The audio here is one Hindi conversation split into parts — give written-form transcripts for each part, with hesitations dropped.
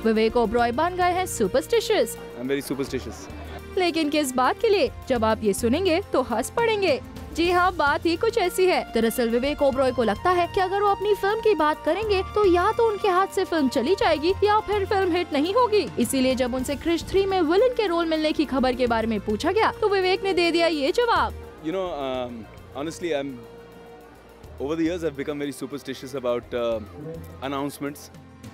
विवेक ओबरॉय बन गए हैं सुपरस्टिशियस। I'm very superstitious. लेकिन किस बात के लिए? जब आप ये सुनेंगे तो हंस पड़ेंगे। जी हाँ, बात ही कुछ ऐसी है। दरअसल विवेक ओबरॉय को लगता है कि अगर वो अपनी फिल्म की बात करेंगे तो या तो उनके हाथ से फिल्म चली जाएगी या फिर फिल्म हिट नहीं होगी। इसीलिए जब उनसे क्रिश 3 में विलन के रोल मिलने की खबर के बारे में पूछा गया तो विवेक ने दे दिया ये जवाब। You know, honestly, over the years I've become very superstitious about announcements.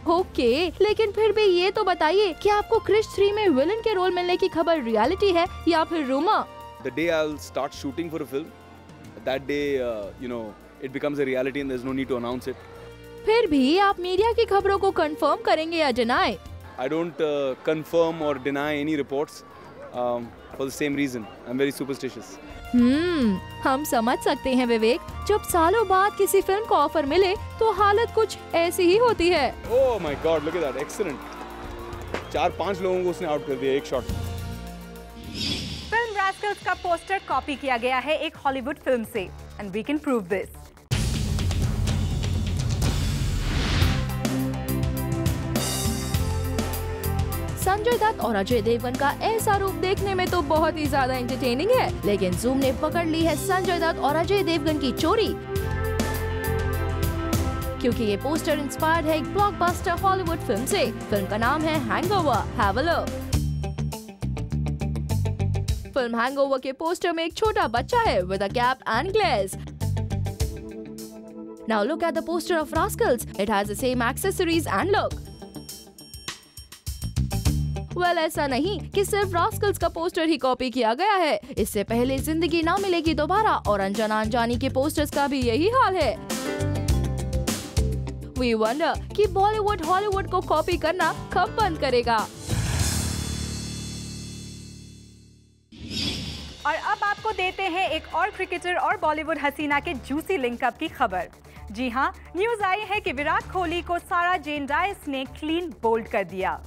Okay, लेकिन फिर भी ये तो बताइए कि आपको क्रिश 3 में विलन के रोल मिलने की खबर रियलिटी है या फिर rumour? The day I'll start shooting for a film, that day, it becomes a reality and there's no need to announce it. फिर भी आप मीडिया की खबरों को कंफर्म करेंगे या deny? I don't confirm or deny any reports for the same reason. I'm very superstitious. हम समझ सकते हैं विवेक, जब सालों बाद किसी फिल्म को ऑफर मिले तो हालत कुछ ऐसी ही होती है। Oh my God, look at that, excellent. 4-5 लोगों को उसने आउट कर दिया एक शॉट में। फिल्म रास्कल्स का पोस्टर कॉपी किया गया है एक हॉलीवुड फिल्म से, and we can prove this. Sanjay Dutt और अजय देवगन का ऐसा रूप देखने में तो बहुत ही ज्यादा एंटरटेनिंग है, लेकिन जूम ने पकड़ ली है संजय दत्त और अजय देवगन की चोरी, क्योंकि ये पोस्टर इंस्पायर्ड है एक ब्लॉकबस्टर हॉलीवुड फिल्म से। फिल्म का नाम है hangover, have a look. Film hangover के पोस्टर में एक छोटा बच्चा है with a cap and glace. Now look at the poster of Rascals. It has the same accessories and look. Well, ऐसा नहीं कि सिर्फ रास्कल्स का पोस्टर ही कॉपी किया गया है। इससे पहले जिंदगी ना मिलेगी दोबारा और अनजाना अनजानी के पोस्टर्स का भी यही हाल है। We wonder कि बॉलीवुड हॉलीवुड को कॉपी करना कब बंद करेगा। और अब आपको देते हैं एक और क्रिकेटर और बॉलीवुड हसीना के जूसी लिंकअप की खबर। जी हाँ, न्यूज आई है कि विराट कोहली को सारा जेन डायस ने क्लीन बोल्ड कर दिया।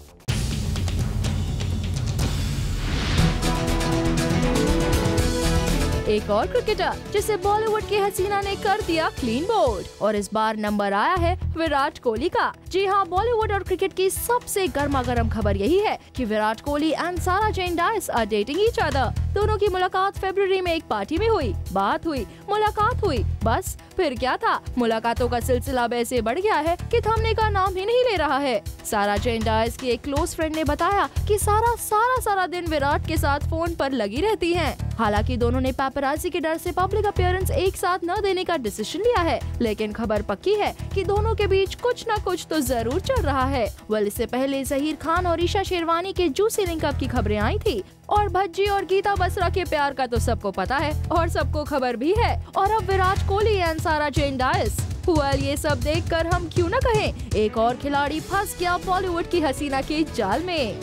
एक और क्रिकेटर जिसे बॉलीवुड की हसीना ने कर दिया क्लीन बोल्ड, और इस बार नंबर आया है विराट कोहली का। जी हाँ, बॉलीवुड और क्रिकेट की सबसे गर्मा गर्म खबर यही है कि Virat Kohli and Sarah Jane Dias are dating each other. दोनों की मुलाकात फरवरी में एक पार्टी में हुई, बात हुई, मुलाकात हुई, बस फिर क्या था। मुलाकातों का सिलसिला वैसे बढ़ गया है कि थमने का नाम ही नहीं ले रहा है। सारा जेन डायस की एक क्लोज फ्रेंड ने बताया कि सारा दिन विराट के साथ फोन पर लगी रहती हैं। हालांकि दोनों ने पैपराजी के डर से पब्लिक अपीयरेंस एक साथ न देने का डिसीजन लिया है, लेकिन खबर पक्की है कि दोनों के बीच कुछ न कुछ तो जरूर चल रहा है। वेल, इससे पहले ज़हीर खान और ईशा शेरवानी के जूसी लिंकअप की खबरें आई थी, और भज्जी और गीता बसरा के प्यार का तो सबको पता है और सबको खबर भी है। और अब Virat Kohli and Sarah Jane DISE. Well, ये सब देखकर हम क्यों न कहें, एक और खिलाड़ी फंस गया बॉलीवुड की हसीना के जाल में।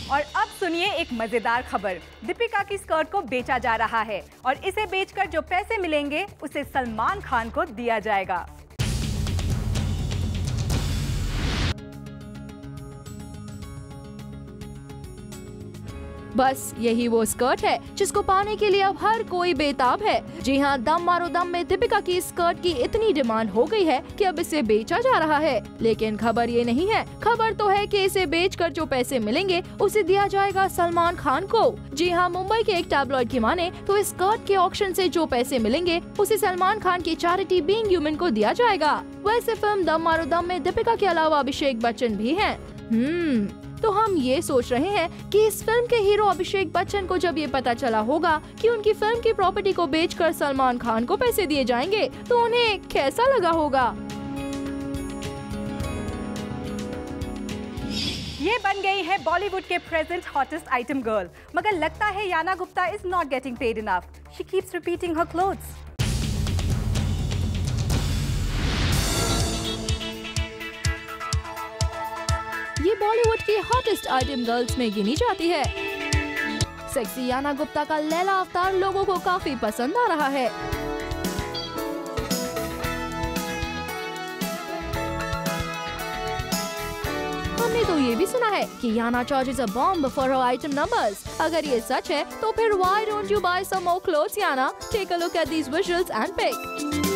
और अब सुनिए एक मजेदार खबर। दीपिका की स्कर्ट को बेचा जा रहा है और इसे बेचकर जो पैसे मिलेंगे उसे सलमान खान को दिया जाएगा। बस यही वो स्कर्ट है जिसको पाने के लिए अब हर कोई बेताब है। जी हाँ, दम मारो दम में दीपिका की स्कर्ट की इतनी डिमांड हो गई है कि अब इसे बेचा जा रहा है। लेकिन खबर ये नहीं है, खबर तो है कि इसे बेचकर जो पैसे मिलेंगे उसे दिया जाएगा सलमान खान को। जी हाँ, मुंबई के एक टैबलॉइड की माने तो इस स्कर्ट के ऑक्शन से जो पैसे मिलेंगे उसे सलमान खान की चैरिटी बीइंग ह्यूमन को दिया जाएगा। वैसे फिल्म दम मारो दम में दीपिका के अलावा अभिषेक बच्चन भी हैं। तो हम ये सोच रहे हैं कि इस फिल्म के हीरो अभिषेक बच्चन को जब ये पता चला होगा कि उनकी फिल्म की प्रॉपर्टी को बेचकर सलमान खान को पैसे दिए जाएंगे तो उन्हें कैसा लगा होगा। ये बन गई है बॉलीवुड के प्रेजेंट हॉटेस्ट आइटम गर्ल, मगर लगता है Yana Gupta is not getting paid enough. She keeps repeating her clothes. ये बॉलीवुड की हॉटेस्ट आइटम गर्ल्स में गिनी जाती है। सेक्सी याना गुप्ता का लैला अवतार लोगों को काफी पसंद आ रहा है। हमने तो ये भी सुना है कि Yana charges a bomb for her item numbers. अगर ये सच है तो फिर why don't you buy some more clothes Yana? Take a look at these visuals and pick.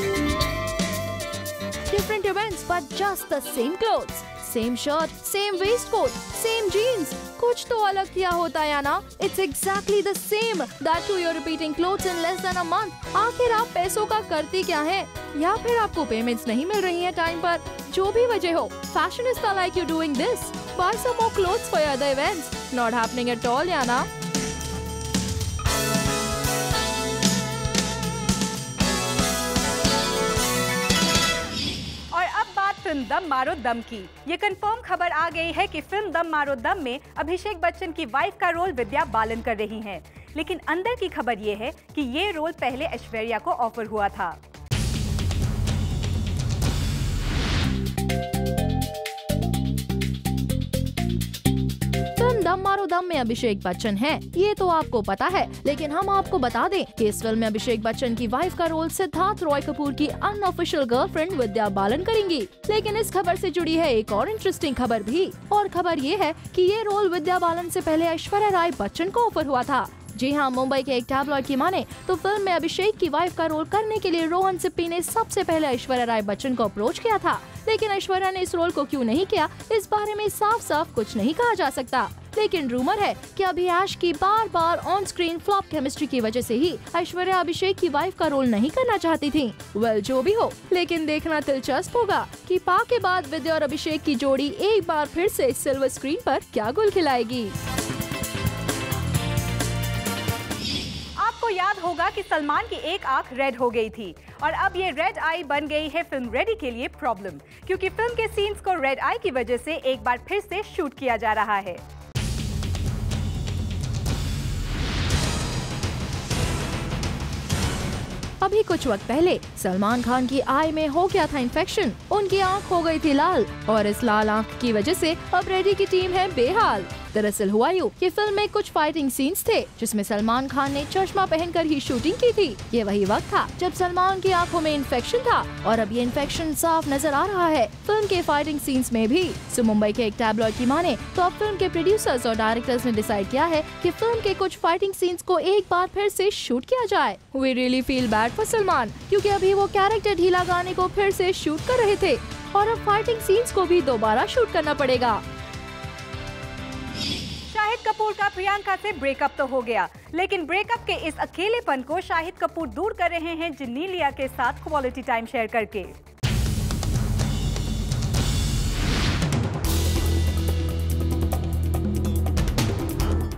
different events but just the same clothes. Same shirt, same waistcoat, same jeans. कुछ तो अलग किया होता है ना? It's exactly the same. That too you're repeating clothes in less than a month. आखिर आप पैसों का करते क्या हैं? या फिर आपको पेमेंट्स नहीं मिल रही हैं टाइम पर? जो भी वजह हो, fashionista like you doing this. Buy some more clothes for your other events. Not happening at all, या ना? फिल्म दम मारो दम की ये कंफर्म खबर आ गई है कि फिल्म दम मारो दम में अभिषेक बच्चन की वाइफ का रोल विद्या बालन कर रही हैं। लेकिन अंदर की खबर ये है कि ये रोल पहले ऐश्वर्या को ऑफर हुआ था। दम मारो दम में अभिषेक बच्चन है, ये तो आपको पता है, लेकिन हम आपको बता दें कि इस फिल्म में अभिषेक बच्चन की वाइफ का रोल सिद्धार्थ रॉय कपूर की अनऑफिशियल गर्लफ्रेंड विद्या बालन करेंगी। लेकिन इस खबर से जुड़ी है एक और इंटरेस्टिंग खबर भी, और खबर ये है कि ये रोल विद्या बालन से पहले ऐश्वर्या राय बच्चन को ऑफर हुआ था। जी हाँ, मुंबई के एक टैबलॉइड की माने तो फिल्म में अभिषेक की वाइफ का रोल करने के लिए रोहन सिप्पी ने सबसे पहले ऐश्वर्या राय बच्चन को अप्रोच किया था। लेकिन ऐश्वर्या ने इस रोल को क्यों नहीं किया, इस बारे में साफ साफ कुछ नहीं कहा जा सकता। लेकिन रूमर है कि अभी ऐश की बार बार ऑन स्क्रीन फ्लॉप केमिस्ट्री की वजह से ही ऐश्वर्या अभिषेक की वाइफ का रोल नहीं करना चाहती थी। वेल, जो भी हो, लेकिन देखना दिलचस्प होगा कि पाक के बाद विद्या और अभिषेक की जोड़ी एक बार फिर से सिल्वर स्क्रीन पर क्या गुल खिलाएगी। आपको याद होगा कि सलमान की एक आंख रेड हो गई थी और अब ये रेड आई बन गई है फिल्म रेडी के लिए प्रॉब्लम, क्योंकि फिल्म के सीन्स को रेड आई की वजह से एक बार फिर से शूट किया जा रहा है। अभी कुछ वक्त पहले सलमान खान की आई में हो गया था इन्फेक्शन, उनकी आंख हो गई थी लाल और इस लाल आंख की वजह से अब रेडी की टीम है बेहाल। दरअसल हुआ यूं कि फिल्म में कुछ फाइटिंग सीन्स थे जिसमें सलमान खान ने चश्मा पहनकर ही शूटिंग की थी। ये वही वक्त था जब सलमान की आंखों में इन्फेक्शन था और अब ये इन्फेक्शन साफ नजर आ रहा है फिल्म के फाइटिंग सीन्स में भी। सो मुंबई के एक टैबलॉइड की माने तो अब फिल्म के प्रोड्यूसर्स और डायरेक्टर्स ने डिसाइड किया है कि फिल्म के कुछ फाइटिंग सीन्स को एक बार फिर से शूट किया जाए। We really feel bad for Salman, क्योंकि अभी वो कैरेक्टर ढीला गाने को फिर से शूट कर रहे थे और अब फाइटिंग सीन्स को भी दोबारा शूट करना पड़ेगा। शाहिद कपूर का प्रियंका से ब्रेकअप तो हो गया, लेकिन ब्रेकअप के इस अकेलेपन को शाहिद कपूर दूर कर रहे हैं जेनेलिया के साथ क्वालिटी टाइम शेयर करके।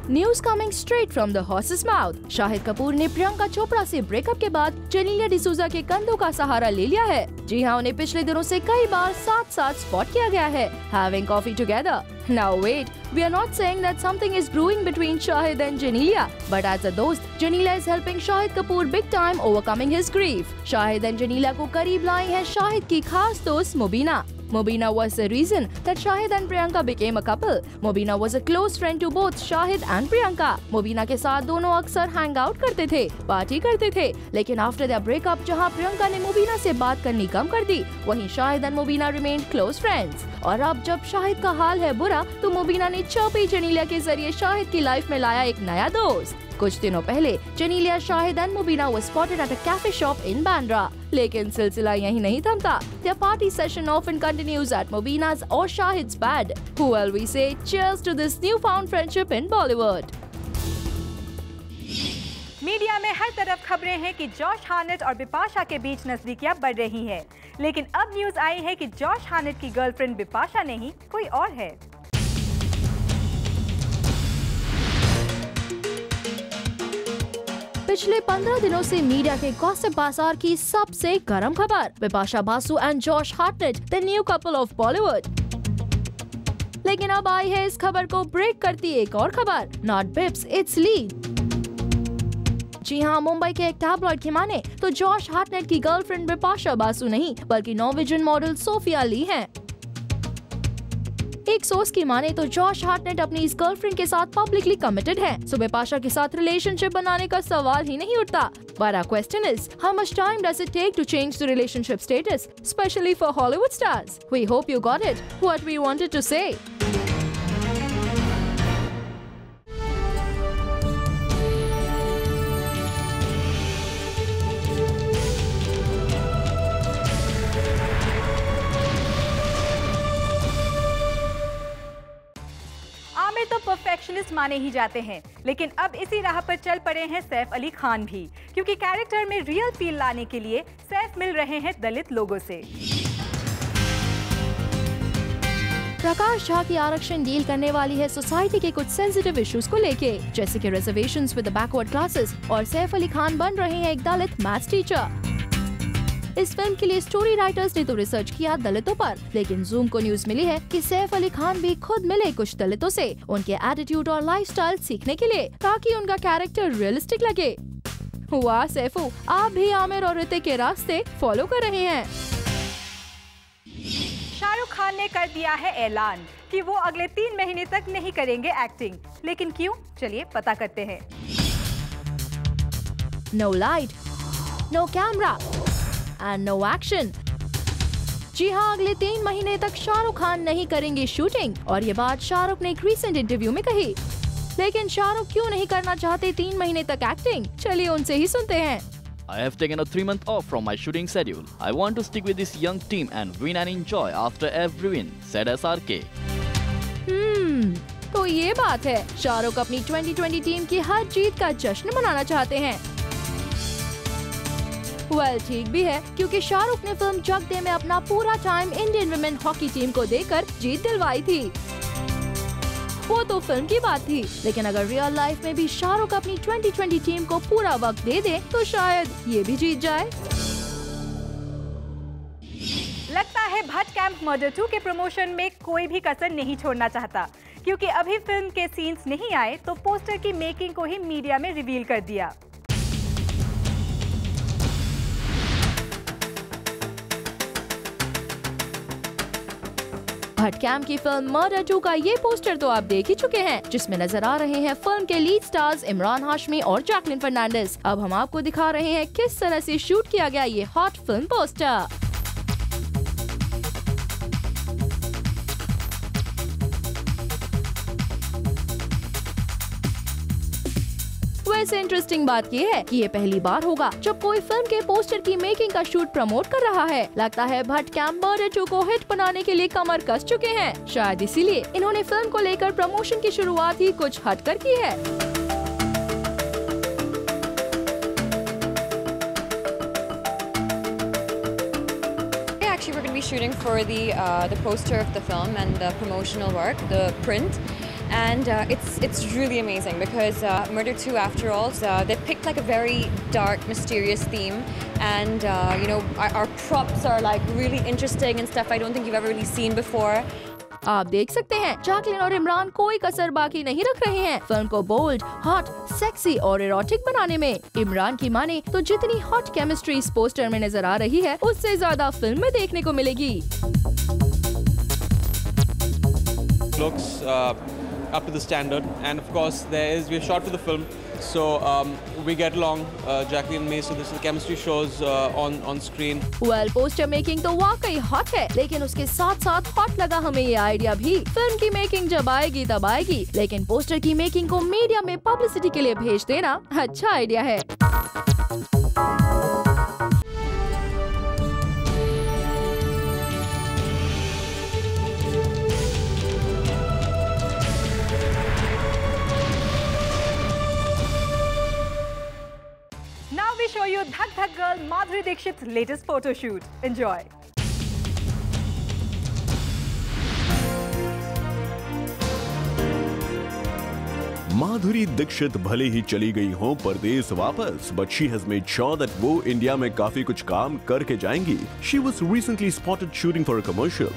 News coming straight from the horses mouth. Shahid Kapoor ने प्रियंका चोपड़ा से ब्रेकअप के बाद जेनेलिया डिसूजा के कंधों का सहारा ले लिया है। जी हाँ, उन्हें पिछले दिनों से कई बार साथ साथ स्पॉट किया गया है, having coffee together. Now wait, we are not saying that something is brewing between Shahid and Janelia, but as a dost, Janelia is helping Shahid Kapoor big time overcoming his grief. Shahid and Janelia को करीब लाई है शाहिद की खास दोस्त Mubina. Mobina was the reason that Shahid and Priyanka became a couple. Mobina was a close friend to both Shahid and Priyanka. Mobina के साथ दोनों अक्सर हैंग आउट करते थे, पार्टी करते थे, लेकिन आफ्टर द ब्रेकअप जहां प्रियंका ने मुबीना से बात करनी कम कर दी, वहीं Shahid and Mubina remained close friends. और अब जब शाहिद का हाल है बुरा, तो मुबीना ने चौपी जेनेलिया के जरिए शाहिद की लाइफ में लाया एक नया दोस्त। कुछ दिनों पहले Genelia, Shahid and Mubina was spotted at a cafe shop in Bandra. लेकिन सिलसिला यहीं नहीं थमता। Their party session often continues at Mubina's or Shahid's bed. Who will we say cheers to this newfound friendship in Bollywood? Media में हर तरफ खबरें हैं कि जॉश हार्नेट और बिपाशा के बीच नजदीकियां बढ़ रही हैं। लेकिन अब न्यूज आई है कि जॉश हार्नेट की गर्लफ्रेंड बिपाशा नहीं, कोई और है। पिछले 15 दिनों से मीडिया के गॉसिप बाजार की सबसे गर्म खबर, Bipasha Basu and Josh Hartnett, the new couple of Bollywood. लेकिन अब आई है इस खबर को ब्रेक करती एक और खबर, नॉट बिप्स, इट्स ली। जी हाँ, मुंबई के एक टैबलॉइड की माने तो जॉश हार्नेट की गर्लफ्रेंड बिपाशा बासु नहीं, बल्कि नॉर्वेजियन मॉडल सोफिया ली हैं। एक सोर्स की माने तो जॉश हार्नेट अपनी इस गर्लफ्रेंड के साथ पब्लिकली कमिटेड है, सो बिपाशा के साथ रिलेशनशिप बनाने का सवाल ही नहीं उठता। But our question is, how much time does it take to change the relationship status, especially for Hollywood stars? We hope you got it, what we wanted to say. Shahid तो परफेक्शनिस्ट माने ही जाते हैं, लेकिन अब इसी राह पर चल पड़े हैं सैफ अली खान भी, क्योंकि कैरेक्टर में रियल फील लाने के लिए सैफ मिल रहे हैं दलित लोगों से। प्रकाश झा की आरक्षण डील करने वाली है सोसाइटी के कुछ सेंसिटिव इश्यूज को लेके, जैसे कि reservations with the backward classes, और सैफ अली खान बन रहे हैं एक दलित मैथ्स टीचर। इस फिल्म के लिए स्टोरी राइटर्स ने तो रिसर्च किया दलितों पर, लेकिन जूम को न्यूज मिली है कि सैफ अली खान भी खुद मिले कुछ दलितों से उनके एटीट्यूड और लाइफस्टाइल सीखने के लिए, ताकि उनका कैरेक्टर रियलिस्टिक लगे। वाह सैफू, आप भी आमिर और ऋतिक के रास्ते फॉलो कर रहे हैं। शाहरुख खान ने कर दिया है ऐलान कि वो अगले 3 महीने तक नहीं करेंगे एक्टिंग, लेकिन क्यों, चलिए पता करते हैं। No light, no camera and no action. जी हाँ, अगले 3 महीने तक शाहरुख खान नहीं करेंगे शूटिंग, और ये बात शाहरुख ने एक रीसेंट इंटरव्यू में कही। लेकिन शाहरुख क्यों नहीं करना चाहते 3 महीने तक एक्टिंग, चलिए उनसे ही सुनते हैं। I have taken a 3-month off from my shooting schedule. I want to stick with this young team and win and enjoy after every win, said SRK. तो ये बात है, शाहरुख अपनी 2020 टीम की हर जीत का जश्न मनाना चाहते हैं। ठीक भी है, क्योंकि शाहरुख ने फिल्म जग दे में अपना पूरा time Indian women hockey team को देकर जीत दिलवाई थी। वो तो फिल्म की बात थी, लेकिन अगर रियल लाइफ में भी शाहरुख अपनी 2020 टीम को पूरा वक्त दे दे तो शायद ये भी जीत जाए। लगता है भट्ट कैंप मर्डर 2 के प्रमोशन में कोई भी कसर नहीं छोड़ना चाहता, क्योंकि अभी फिल्म के सीन्स नहीं आए तो पोस्टर की मेकिंग को ही मीडिया में रिवील कर दिया। भट्ट कैंप की फिल्म मर्डर 2 का ये पोस्टर तो आप देख ही चुके हैं, जिसमें नजर आ रहे हैं फिल्म के लीड स्टार्स इमरान हाशमी और जैकलिन फर्नांडिस। अब हम आपको दिखा रहे हैं किस तरह से शूट किया गया ये हॉट फिल्म पोस्टर। वैसे इंटरेस्टिंग बात ये है कि ये पहली बार होगा जब कोई फिल्म के पोस्टर की मेकिंग का शूट प्रमोट कर रहा है। लगता है भट्ट कैंप मर्डर 2 को हिट बनाने के लिए कमर कस चुके हैं। शायद इसीलिए इन्होंने फिल्म को लेकर प्रमोशन की शुरुआत ही कुछ हटकर की है। Actually, we're going to be shooting for the poster of the film and the promotional work, the print. And it's really amazing because Murder 2, after all, they picked like a very dark, mysterious theme, and you know, our props are like really interesting and stuff I don't think you've ever really seen before. आप देख सकते हैं जैकलिन और इमरान कोई कसर बाकी नहीं रख रहे हैं फिल्म को बोल्ड, हॉट, सेक्सी और इरोटिक बनाने में। इमरान की माने तो जितनी हॉट केमिस्ट्री इस पोस्टर में नजर आ रही है, उससे ज्यादा फिल्म में देखने को मिलेगी। Looks up to the standard, and of course we're shot for the film, so we get along, Jacqueline and me, so this is the chemistry shows on screen. Poster making तो वाकई हॉट है, लेकिन उसके साथ साथ हॉट लगा हमें ये आइडिया भी। फिल्म की मेकिंग जब आएगी तब आएगी, लेकिन पोस्टर की मेकिंग को मीडिया में पब्लिसिटी के लिए भेज देना अच्छा आइडिया है। We show you Dhak Dhak Girl Madhuri Dixit's latest photo shoot. Enjoy. Madhuri Dixit भले ही चली गई हो परदेश वापस, but she has made sure that वो इंडिया में काफी कुछ काम करके जाएंगी। She was recently spotted shooting for a commercial.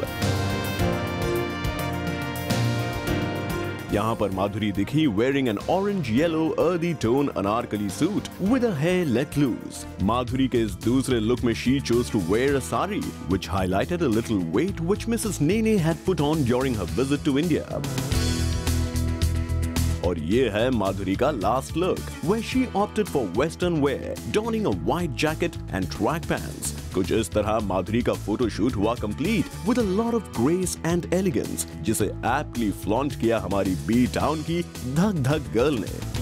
यहाँ पर माधुरी दिखी wearing an orange yellow earthy tone Anarkali suit with her hair let loose. माधुरी के इस दूसरे लुक में she chose to wear a sari which highlighted a little weight which Mrs. Nene had put on during her visit to India. और ये है माधुरी का last look where she opted for western wear, donning a white jacket and track pants. कुछ इस तरह माधुरी का फोटोशूट हुआ complete with a lot of grace and elegance, जिसे aptly flaunt किया हमारी बी टाउन की धक धक गर्ल ने।